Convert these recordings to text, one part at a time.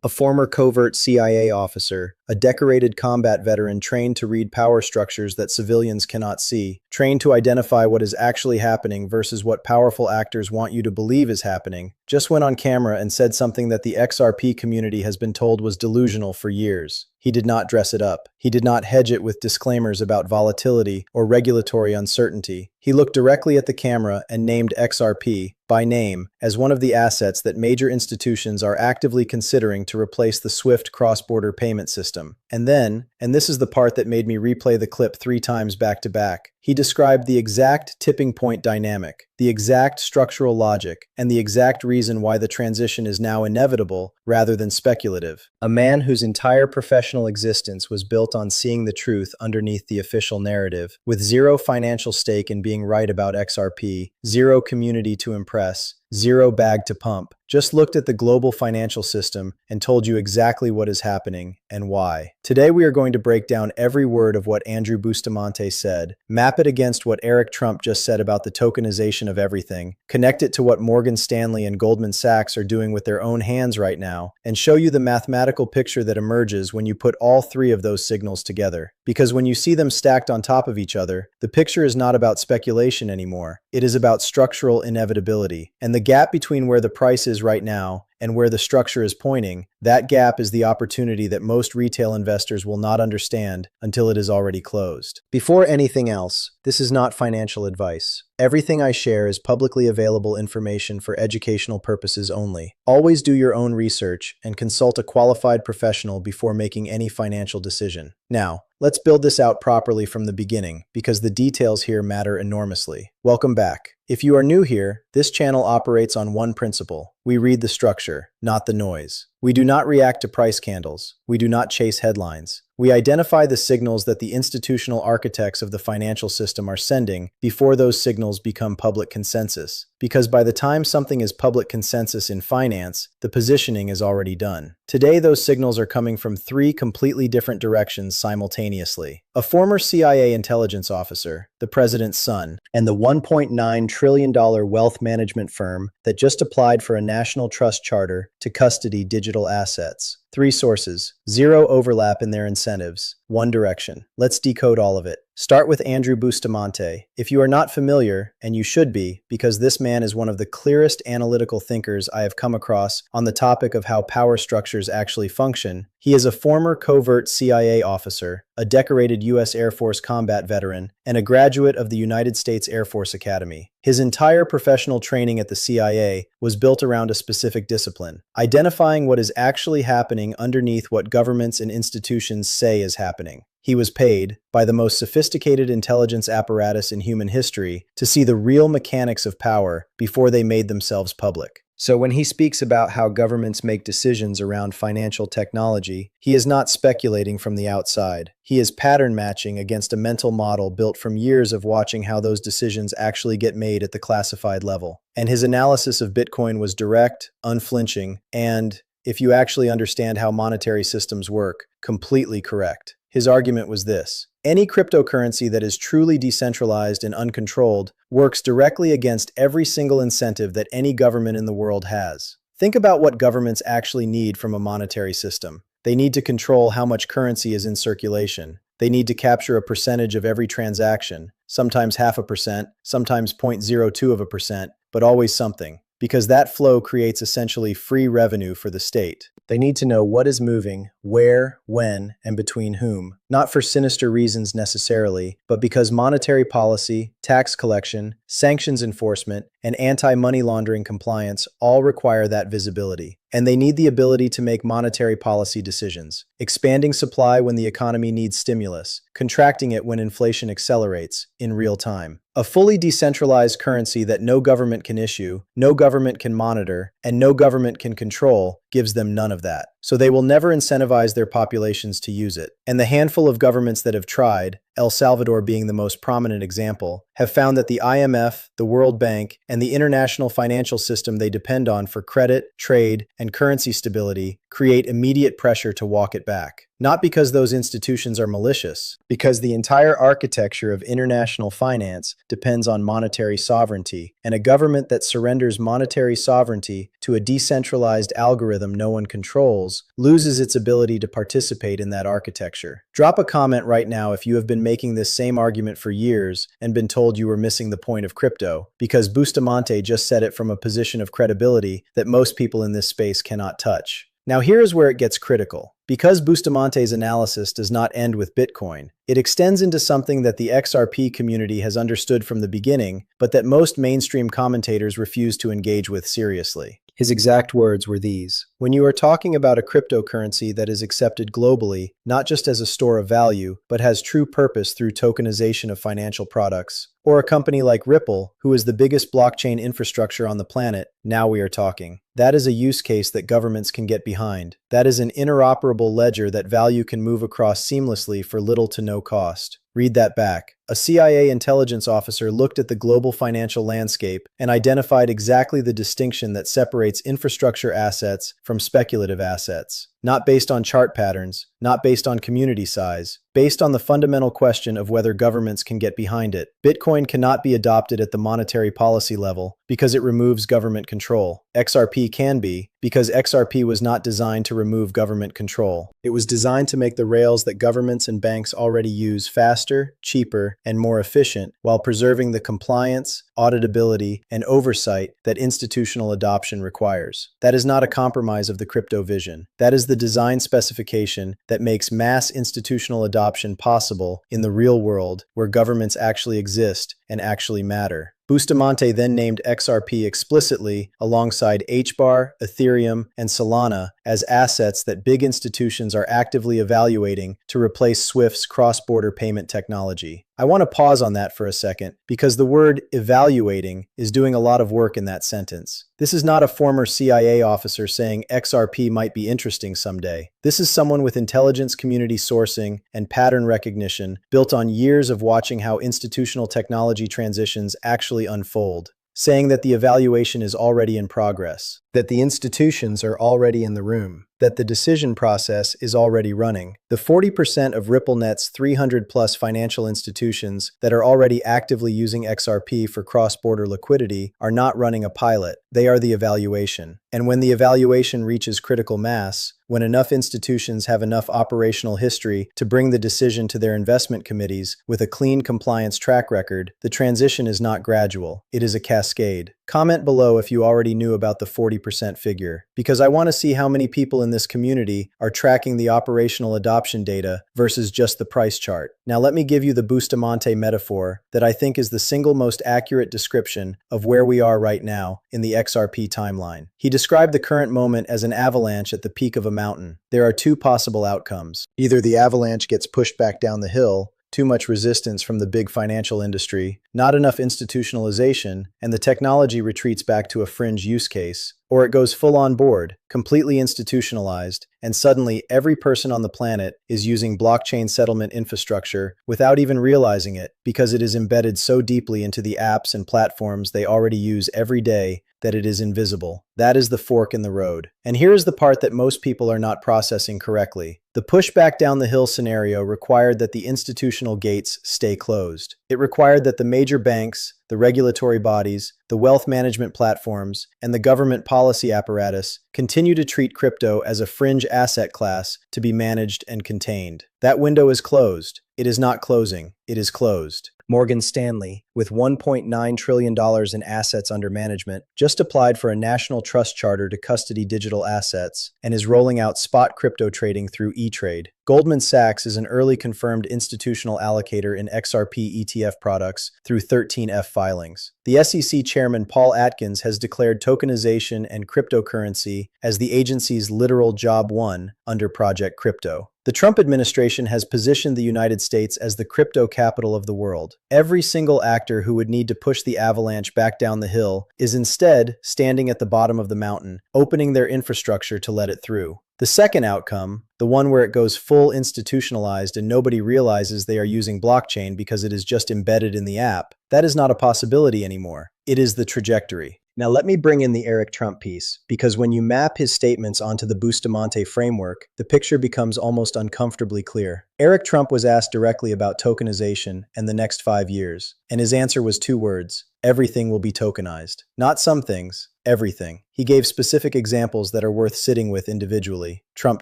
a former covert CIA officer, a decorated combat veteran trained to read power structures that civilians cannot see, trained to identify what is actually happening versus what powerful actors want you to believe is happening, just went on camera and said something that the XRP community has been told was delusional for years. He did not dress it up. He did not hedge it with disclaimers about volatility or regulatory uncertainty. He looked directly at the camera and named XRP, by name, as one of the assets that major institutions are actively considering to replace the SWIFT cross-border payment system. And then, and this is the part that made me replay the clip 3 times back to back, he described the exact tipping point dynamic, the exact structural logic, and the exact reason why the transition is now inevitable rather than speculative. A man whose entire professional existence was built on seeing the truth underneath the official narrative, with zero financial stake in being right about XRP, zero community to impress, zero bag to pump, just looked at the global financial system and told you exactly what is happening and why. Today we are going to break down every word of what Andrew Bustamante said, map it against what Eric Trump just said about the tokenization of everything, connect it to what Morgan Stanley and Goldman Sachs are doing with their own hands right now, and show you the mathematical picture that emerges when you put all 3 of those signals together. Because when you see them stacked on top of each other, the picture is not about speculation anymore. It is about structural inevitability. And the gap between where the price is right now and where the structure is pointing, that gap is the opportunity that most retail investors will not understand until it is already closed. Before anything else, this is not financial advice. Everything I share is publicly available information for educational purposes only. Always do your own research and consult a qualified professional before making any financial decision. Now, let's build this out properly from the beginning, because the details here matter enormously. Welcome back. If you are new here, this channel operates on one principle. We read the structure, not the noise. We do not react to price candles. We do not chase headlines. We identify the signals that the institutional architects of the financial system are sending before those signals become public consensus. Because by the time something is public consensus in finance, the positioning is already done. Today, those signals are coming from 3 completely different directions simultaneously. A former CIA intelligence officer, the president's son, and the $1.9 trillion wealth management firm that just applied for a national trust charter to custody digital assets. 3 sources, 0 overlap in their incentives, 1 direction. Let's decode all of it. Start with Andrew Bustamante. If you are not familiar, and you should be, because this man is one of the clearest analytical thinkers I have come across on the topic of how power structures actually function, he is a former covert CIA officer, a decorated U.S. Air Force combat veteran, and a graduate of the United States Air Force Academy. His entire professional training at the CIA was built around a specific discipline, identifying what is actually happening underneath what governments and institutions say is happening. He was paid, by the most sophisticated intelligence apparatus in human history, to see the real mechanics of power before they made themselves public. So when he speaks about how governments make decisions around financial technology, he is not speculating from the outside. He is pattern matching against a mental model built from years of watching how those decisions actually get made at the classified level. And his analysis of Bitcoin was direct, unflinching, and, if you actually understand how monetary systems work, completely correct. His argument was this: any cryptocurrency that is truly decentralized and uncontrolled works directly against every single incentive that any government in the world has. Think about what governments actually need from a monetary system. They need to control how much currency is in circulation. They need to capture a percentage of every transaction, sometimes 0.5%, sometimes 0.02%, but always something, because that flow creates essentially free revenue for the state. They need to know what is moving, where, when, and between whom, not for sinister reasons necessarily, but because monetary policy, tax collection, sanctions enforcement, and anti-money laundering compliance all require that visibility. And they need the ability to make monetary policy decisions, expanding supply when the economy needs stimulus, contracting it when inflation accelerates, in real time. A fully decentralized currency that no government can issue, no government can monitor, and no government can control gives them none of that. So they will never incentivize their populations to use it. And the handful of governments that have tried, El Salvador being the most prominent example, have found that the IMF, the World Bank, and the international financial system they depend on for credit, trade, and currency stability create immediate pressure to walk it back. Not because those institutions are malicious, because the entire architecture of international finance depends on monetary sovereignty, and a government that surrenders monetary sovereignty to a decentralized algorithm no one controls loses its ability to participate in that architecture. Drop a comment right now if you have been making this same argument for years and been told you were missing the point of crypto, because Bustamante just said it from a position of credibility that most people in this space cannot touch. Now here is where it gets critical. Because Bustamante's analysis does not end with Bitcoin, it extends into something that the XRP community has understood from the beginning, but that most mainstream commentators refuse to engage with seriously. His exact words were these: "When you are talking about a cryptocurrency that is accepted globally, not just as a store of value, but has true purpose through tokenization of financial products, or a company like Ripple, who is the biggest blockchain infrastructure on the planet, now we are talking. That is a use case that governments can get behind. That is an interoperable ledger that value can move across seamlessly for little to no cost." Read that back. A CIA intelligence officer looked at the global financial landscape and identified exactly the distinction that separates infrastructure assets from speculative assets. Not based on chart patterns, not based on community size, based on the fundamental question of whether governments can get behind it. Bitcoin cannot be adopted at the monetary policy level because it removes government control. XRP can be, because XRP was not designed to remove government control. It was designed to make the rails that governments and banks already use faster, cheaper, and more efficient, while preserving the compliance, auditability, and oversight that institutional adoption requires. That is not a compromise of the crypto vision. That is the design specification that makes mass institutional adoption possible in the real world, where governments actually exist and actually matter. Bustamante then named XRP explicitly alongside HBAR, Ethereum, and Solana as assets that big institutions are actively evaluating to replace SWIFT's cross-border payment technology. I want to pause on that for a second, because the word evaluating is doing a lot of work in that sentence. This is not a former CIA officer saying XRP might be interesting someday. This is someone with intelligence community sourcing and pattern recognition built on years of watching how institutional technology transitions actually unfold, saying that the evaluation is already in progress, that the institutions are already in the room, that the decision process is already running. The 40% of RippleNet's 300+ financial institutions that are already actively using XRP for cross-border liquidity are not running a pilot. They are the evaluation. And when the evaluation reaches critical mass, when enough institutions have enough operational history to bring the decision to their investment committees with a clean compliance track record, the transition is not gradual. It is a cascade. Comment below if you already knew about the 40% figure, because I want to see how many people in this community are tracking the operational adoption data versus just the price chart. Now let me give you the Bustamante metaphor that I think is the single most accurate description of where we are right now in the XRP timeline. He described the current moment as an avalanche at the peak of a mountain. There are two possible outcomes. Either the avalanche gets pushed back down the hill, too much resistance from the big financial industry, not enough institutionalization, and the technology retreats back to a fringe use case, or it goes full on board, completely institutionalized, and suddenly every person on the planet is using blockchain settlement infrastructure without even realizing it, because it is embedded so deeply into the apps and platforms they already use every day that it is invisible. That is the fork in the road. And here is the part that most people are not processing correctly. The pushback down the hill scenario required that the institutional gates stay closed. It required that the major banks, the regulatory bodies, the wealth management platforms, and the government policy apparatus continue to treat crypto as a fringe asset class to be managed and contained. That window is closed. It is not closing. It is closed. Morgan Stanley, with $1.9 trillion in assets under management, just applied for a national trust charter to custody digital assets and is rolling out spot crypto trading through E-Trade. Goldman Sachs is an early confirmed institutional allocator in XRP ETF products through 13F filings. The SEC chairman Paul Atkins has declared tokenization and cryptocurrency as the agency's literal job one under Project Crypto. The Trump administration has positioned the United States as the crypto capital of the world. Every single actor who would need to push the avalanche back down the hill is instead standing at the bottom of the mountain, opening their infrastructure to let it through. The second outcome, the one where it goes full full institutionalized and nobody realizes they are using blockchain because it is just embedded in the app. That is not a possibility anymore. It is the trajectory. Now let me bring in the Eric Trump piece, because when you map his statements onto the Bustamante framework, the picture becomes almost uncomfortably clear. Eric Trump was asked directly about tokenization and the next 5 years, and his answer was 2 words: everything will be tokenized. Not some things, everything. He gave specific examples that are worth sitting with individually. Trump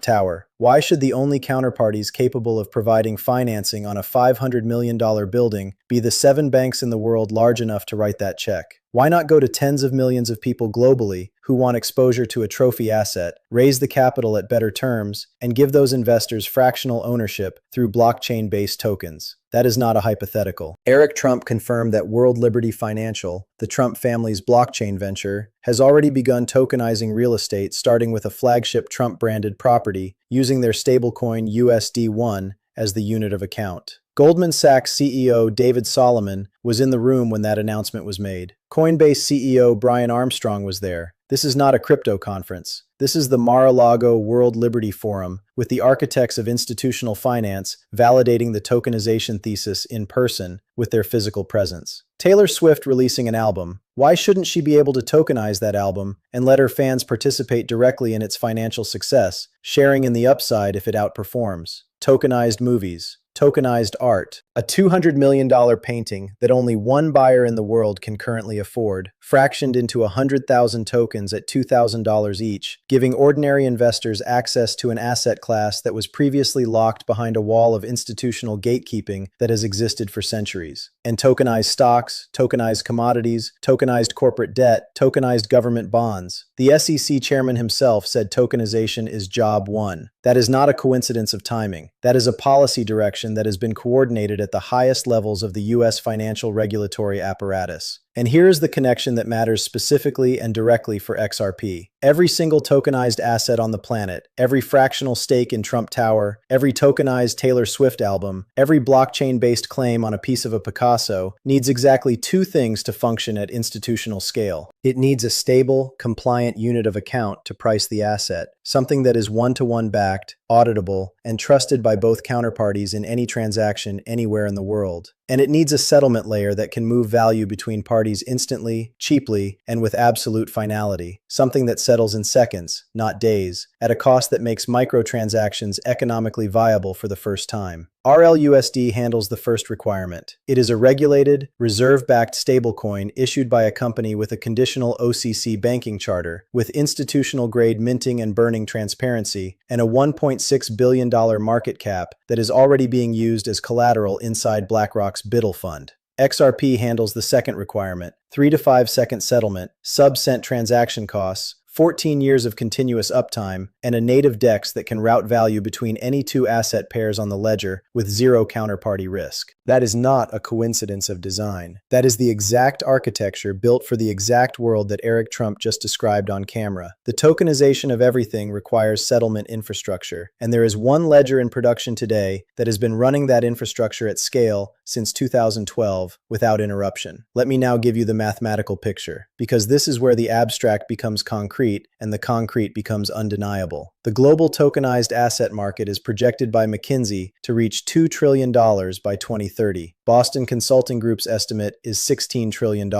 Tower. Why should the only counterparties capable of providing financing on a $500 million building be the 7 banks in the world large enough to write that check? Why not go to tens of millions of people globally who want exposure to a trophy asset, raise the capital at better terms, and give those investors fractional ownership through blockchain-based tokens? That is not a hypothetical. Eric Trump confirmed that World Liberty Financial, the Trump family's blockchain venture, has already begun tokenizing real estate, starting with a flagship Trump-branded property using their stablecoin USD1 as the unit of account. Goldman Sachs CEO David Solomon was in the room when that announcement was made. Coinbase CEO Brian Armstrong was there. This is not a crypto conference. This is the Mar-a-Lago World Liberty Forum, with the architects of institutional finance validating the tokenization thesis in person with their physical presence. Taylor Swift releasing an album. Why shouldn't she be able to tokenize that album and let her fans participate directly in its financial success, sharing in the upside if it outperforms? Tokenized movies. Tokenized art. A $200 million painting that only one buyer in the world can currently afford, fractioned into 100,000 tokens at $2,000 each, giving ordinary investors access to an asset class that was previously locked behind a wall of institutional gatekeeping that has existed for centuries. And tokenized stocks, tokenized commodities, tokenized corporate debt, tokenized government bonds. The SEC chairman himself said tokenization is job one. That is not a coincidence of timing. That is a policy direction that has been coordinated at the highest levels of the U.S. financial regulatory apparatus. And here is the connection that matters specifically and directly for XRP. Every single tokenized asset on the planet, every fractional stake in Trump Tower, every tokenized Taylor Swift album, every blockchain-based claim on a piece of a Picasso needs exactly 2 things to function at institutional scale. It needs a stable, compliant unit of account to price the asset, something that is one-to-one backed, auditable, and trusted by both counterparties in any transaction anywhere in the world. And it needs a settlement layer that can move value between parties instantly, cheaply, and with absolute finality, something that settles in seconds, not days, at a cost that makes microtransactions economically viable for the first time. RLUSD handles the first requirement. It is a regulated, reserve-backed stablecoin issued by a company with a conditional OCC banking charter, with institutional-grade minting and burning transparency, and a $1.6 billion market cap that is already being used as collateral inside BlackRock's BUIDL fund. XRP handles the second requirement: 3 to 5 second settlement, sub-cent transaction costs, 14 years of continuous uptime, and a native DEX that can route value between any 2 asset pairs on the ledger with 0 counterparty risk. That is not a coincidence of design. That is the exact architecture built for the exact world that Eric Trump just described on camera. The tokenization of everything requires settlement infrastructure, and there is one ledger in production today that has been running that infrastructure at scale since 2012 without interruption. Let me now give you the mathematical picture, because this is where the abstract becomes concrete and the concrete becomes undeniable. The global tokenized asset market is projected by McKinsey to reach $2 trillion by 2030. Boston Consulting Group's estimate is $16 trillion.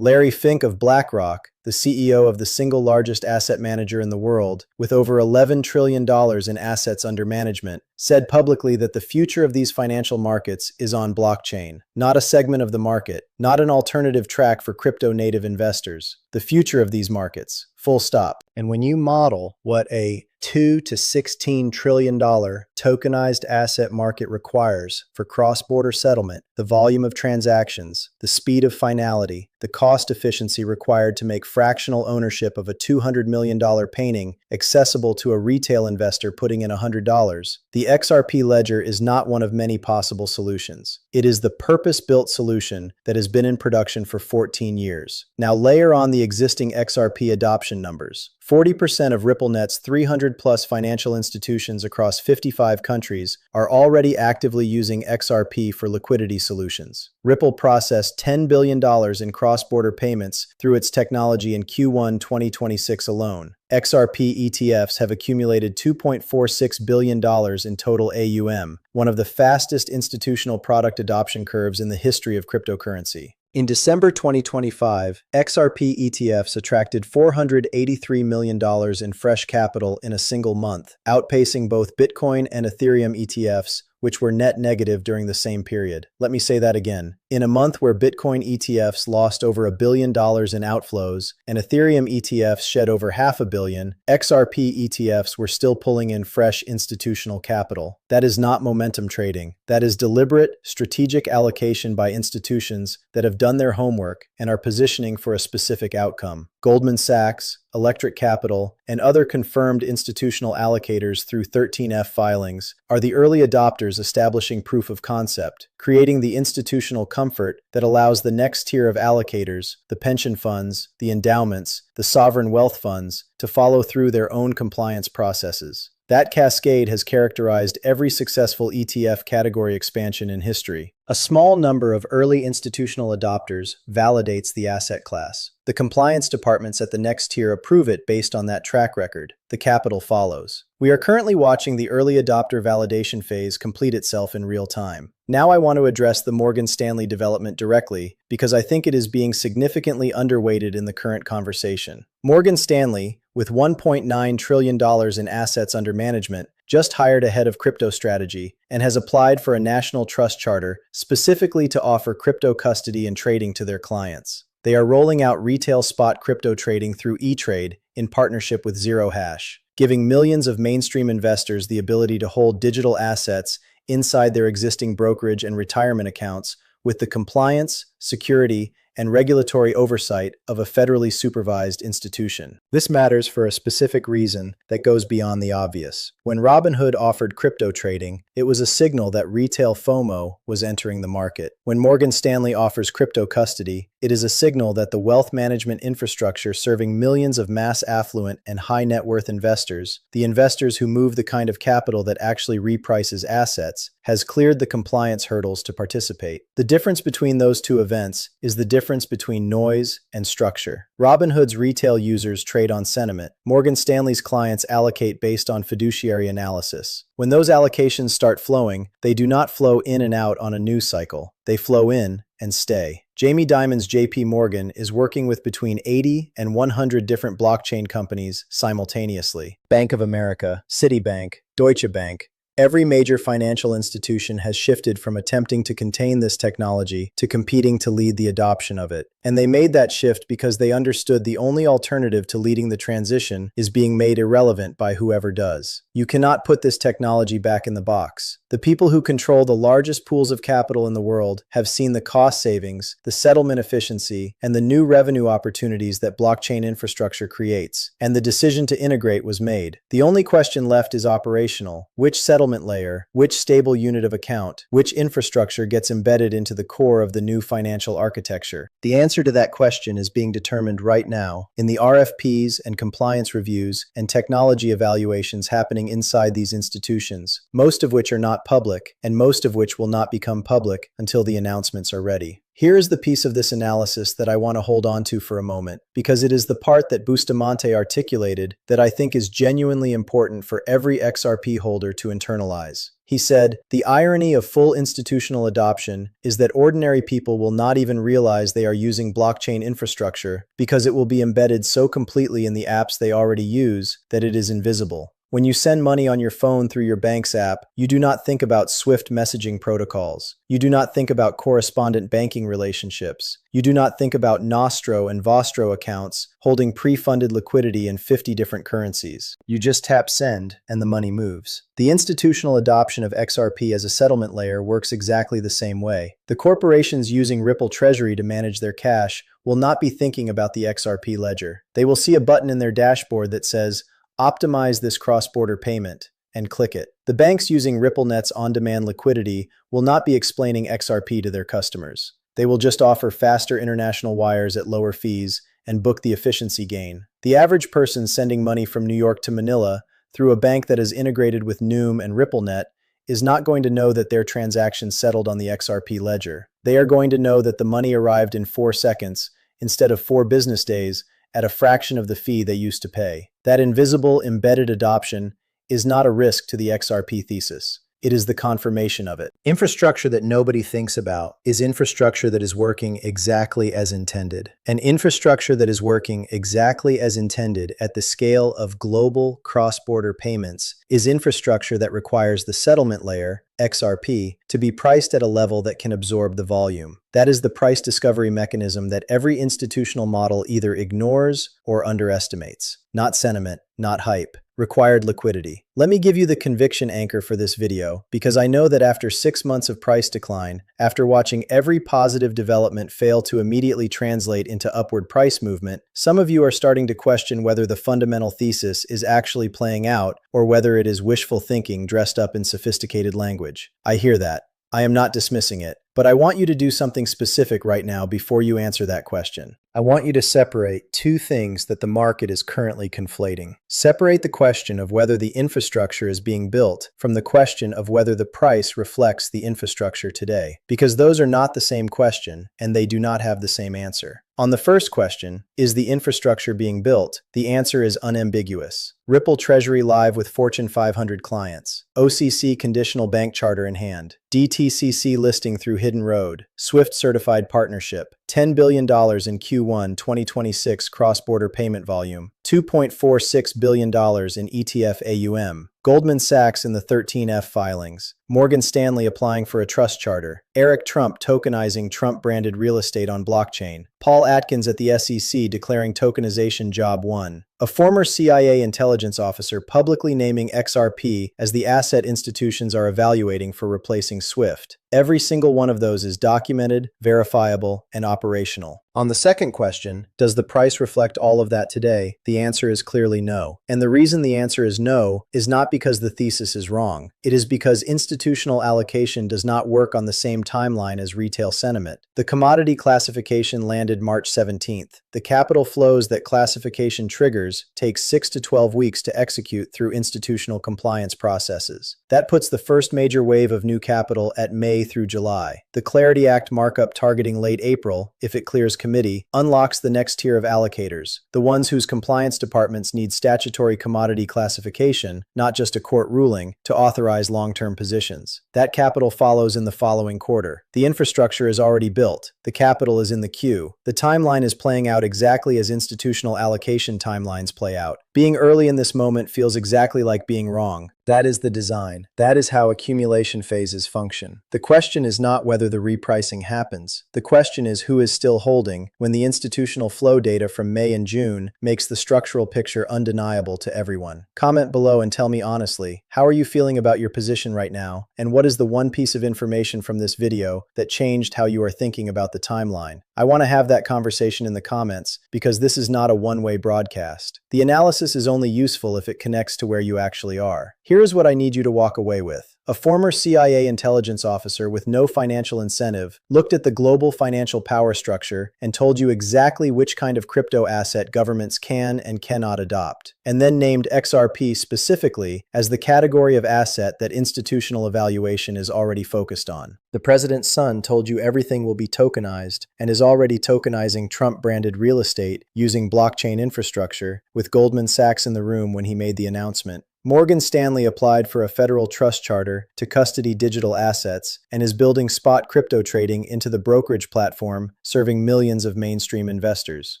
Larry Fink of BlackRock, the CEO of the single largest asset manager in the world, with over $11 trillion in assets under management, said publicly that the future of these financial markets is on blockchain, not a segment of the market, not an alternative track for crypto-native investors. The future of these markets, full stop. And when you model what a $2 to $16 trillion tokenized asset market requires for cross-border settlement, the volume of transactions, the speed of finality, the cost efficiency required to make fractional ownership of a $200 million painting accessible to a retail investor putting in $100, the XRP ledger is not one of many possible solutions. It is the purpose-built solution that has been in production for 14 years. Now layer on the existing XRP adoption numbers. 40% of RippleNet's 300-plus financial institutions across 55 countries are already actively using XRP for liquidity solutions. Ripple processed $10 billion in cross-border payments through its technology in Q1 2026 alone. XRP ETFs have accumulated $2.46 billion in total AUM, one of the fastest institutional product adoption curves in the history of cryptocurrency. In December 2025, XRP ETFs attracted $483 million in fresh capital in a single month, outpacing both Bitcoin and Ethereum ETFs, which were net negative during the same period. Let me say that again. In a month where Bitcoin ETFs lost over $1 billion in outflows and Ethereum ETFs shed over $500 million, XRP ETFs were still pulling in fresh institutional capital. That is not momentum trading. That is deliberate, strategic allocation by institutions that have done their homework and are positioning for a specific outcome. Goldman Sachs, Electric Capital, and other confirmed institutional allocators through 13F filings are the early adopters establishing proof of concept, creating the institutional comfort that allows the next tier of allocators, the pension funds, the endowments, the sovereign wealth funds, to follow through their own compliance processes. That cascade has characterized every successful ETF category expansion in history. A small number of early institutional adopters validates the asset class. The compliance departments at the next tier approve it based on that track record. The capital follows. We are currently watching the early adopter validation phase complete itself in real time. Now I want to address the Morgan Stanley development directly because I think it is being significantly underweighted in the current conversation. Morgan Stanley, with $1.9 trillion in assets under management, just hired a head of crypto strategy and has applied for a national trust charter specifically to offer crypto custody and trading to their clients. They are rolling out retail spot crypto trading through E-Trade in partnership with Zero Hash, giving millions of mainstream investors the ability to hold digital assets inside their existing brokerage and retirement accounts with the compliance, security, and regulatory oversight of a federally supervised institution. This matters for a specific reason that goes beyond the obvious. When Robinhood offered crypto trading, it was a signal that retail FOMO was entering the market. When Morgan Stanley offers crypto custody, it is a signal that the wealth management infrastructure serving millions of mass affluent and high net worth investors, the investors who move the kind of capital that actually reprices assets, has cleared the compliance hurdles to participate. The difference between those two events is the difference between noise and structure. Robinhood's retail users trade on sentiment. Morgan Stanley's clients allocate based on fiduciary analysis. When those allocations start flowing, they do not flow in and out on a news cycle. They flow in and stay. Jamie Dimon's JP Morgan is working with between 80 and 100 different blockchain companies simultaneously. Bank of America, Citibank, Deutsche Bank. Every major financial institution has shifted from attempting to contain this technology to competing to lead the adoption of it. And they made that shift because they understood the only alternative to leading the transition is being made irrelevant by whoever does. You cannot put this technology back in the box. The people who control the largest pools of capital in the world have seen the cost savings, the settlement efficiency, and the new revenue opportunities that blockchain infrastructure creates. And the decision to integrate was made. The only question left is operational. Which settlement layer, which stable unit of account, which infrastructure gets embedded into the core of the new financial architecture? The answer to that question is being determined right now in the RFPs and compliance reviews and technology evaluations happening inside these institutions, most of which are not public and most of which will not become public until the announcements are ready. Here is the piece of this analysis that I want to hold on to for a moment, because it is the part that Bustamante articulated that I think is genuinely important for every XRP holder to internalize. He said, "The irony of full institutional adoption is that ordinary people will not even realize they are using blockchain infrastructure because it will be embedded so completely in the apps they already use that it is invisible." When you send money on your phone through your bank's app, you do not think about Swift messaging protocols. You do not think about correspondent banking relationships. You do not think about Nostro and Vostro accounts holding pre-funded liquidity in 50 different currencies. You just tap send and the money moves. The institutional adoption of XRP as a settlement layer works exactly the same way. The corporations using Ripple Treasury to manage their cash will not be thinking about the XRP ledger. They will see a button in their dashboard that says, "Optimize this cross-border payment," and click it. The banks using RippleNet's on-demand liquidity will not be explaining XRP to their customers. They will just offer faster international wires at lower fees and book the efficiency gain. The average person sending money from New York to Manila through a bank that is integrated with Noom and RippleNet is not going to know that their transaction settled on the XRP ledger. They are going to know that the money arrived in 4 seconds instead of 4 business days at a fraction of the fee they used to pay. That invisible, embedded adoption is not a risk to the XRP thesis. It is the confirmation of it. Infrastructure that nobody thinks about is infrastructure that is working exactly as intended. An infrastructure that is working exactly as intended at the scale of global cross-border payments is infrastructure that requires the settlement layer, XRP, to be priced at a level that can absorb the volume. That is the price discovery mechanism that every institutional model either ignores or underestimates. Not sentiment, not hype. Required liquidity. Let me give you the conviction anchor for this video, because I know that after 6 months of price decline, after watching every positive development fail to immediately translate into upward price movement, some of you are starting to question whether the fundamental thesis is actually playing out or whether it is wishful thinking dressed up in sophisticated language. I hear that. I am not dismissing it, but I want you to do something specific right now before you answer that question. I want you to separate 2 things that the market is currently conflating. Separate the question of whether the infrastructure is being built from the question of whether the price reflects the infrastructure today, because those are not the same question and they do not have the same answer. On the first question, is the infrastructure being built? The answer is unambiguous. Ripple Treasury live with Fortune 500 clients. OCC conditional bank charter in hand. DTCC listing through Hidden Road. Swift certified partnership. $10 billion in Q1 2026 cross-border payment volume. $2.46 billion in ETF AUM. Goldman Sachs in the 13F filings. Morgan Stanley applying for a trust charter. Eric Trump tokenizing Trump-branded real estate on blockchain. Paul Atkins at the SEC declaring tokenization job 1. A former CIA intelligence officer publicly naming XRP as the asset institutions are evaluating for replacing SWIFT. Every single one of those is documented, verifiable, and operational. On the second question, does the price reflect all of that today? The answer is clearly no. And the reason the answer is no is not because the thesis is wrong. It is because institutional allocation does not work on the same timeline as retail sentiment. The commodity classification landed March 17th. The capital flows that classification triggers take 6 to 12 weeks to execute through institutional compliance processes. That puts the first major wave of new capital at May through July. The Clarity Act markup targeting late April, if it clears committee, unlocks the next tier of allocators, the ones whose compliance departments need statutory commodity classification, not just a court ruling, to authorize long-term positions. That capital follows in the following quarter. The infrastructure is already built. The capital is in the queue. The timeline is playing out exactly as institutional allocation timelines play out. Being early in this moment feels exactly like being wrong. That is the design. That is how accumulation phases function. The question is not whether the repricing happens. The question is who is still holding when the institutional flow data from May and June makes the structural picture undeniable to everyone. Comment below and tell me honestly, how are you feeling about your position right now? And what is the one piece of information from this video that changed how you are thinking about the timeline? I want to have that conversation in the comments because this is not a one-way broadcast. The analysis is only useful if it connects to where you actually are. Here is what I need you to walk away with. A former CIA intelligence officer with no financial incentive looked at the global financial power structure and told you exactly which kind of crypto asset governments can and cannot adopt, and then named XRP specifically as the category of asset that institutional evaluation is already focused on. The president's son told you everything will be tokenized and is already tokenizing Trump-branded real estate using blockchain infrastructure, with Goldman Sachs in the room when he made the announcement. Morgan Stanley applied for a federal trust charter to custody digital assets and is building spot crypto trading into the brokerage platform, serving millions of mainstream investors.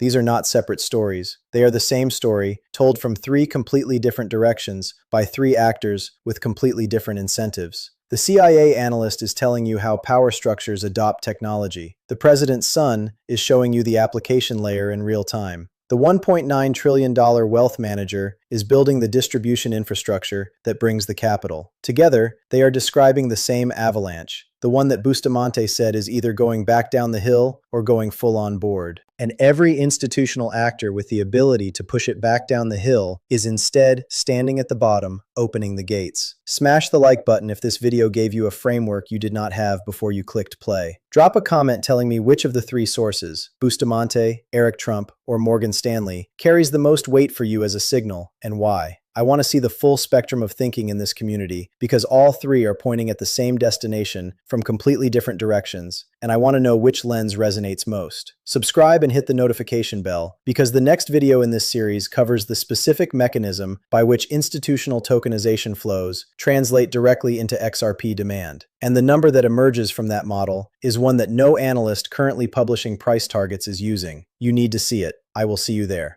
These are not separate stories. They are the same story, told from 3 completely different directions by 3 actors with completely different incentives. The CIA analyst is telling you how power structures adopt technology. The president's son is showing you the application layer in real time. The $1.9 trillion wealth manager is building the distribution infrastructure that brings the capital. Together, they are describing the same avalanche. The the one that Bustamante said is either going back down the hill or going full on board. And every institutional actor with the ability to push it back down the hill is instead standing at the bottom, opening the gates. Smash the like button if this video gave you a framework you did not have before you clicked play. Drop a comment telling me which of the three sources, Bustamante, Eric Trump, or Morgan Stanley, carries the most weight for you as a signal, and why. I want to see the full spectrum of thinking in this community because all three are pointing at the same destination from completely different directions, and I want to know which lens resonates most. Subscribe and hit the notification bell because the next video in this series covers the specific mechanism by which institutional tokenization flows translate directly into XRP demand. And the number that emerges from that model is one that no analyst currently publishing price targets is using. You need to see it. I will see you there.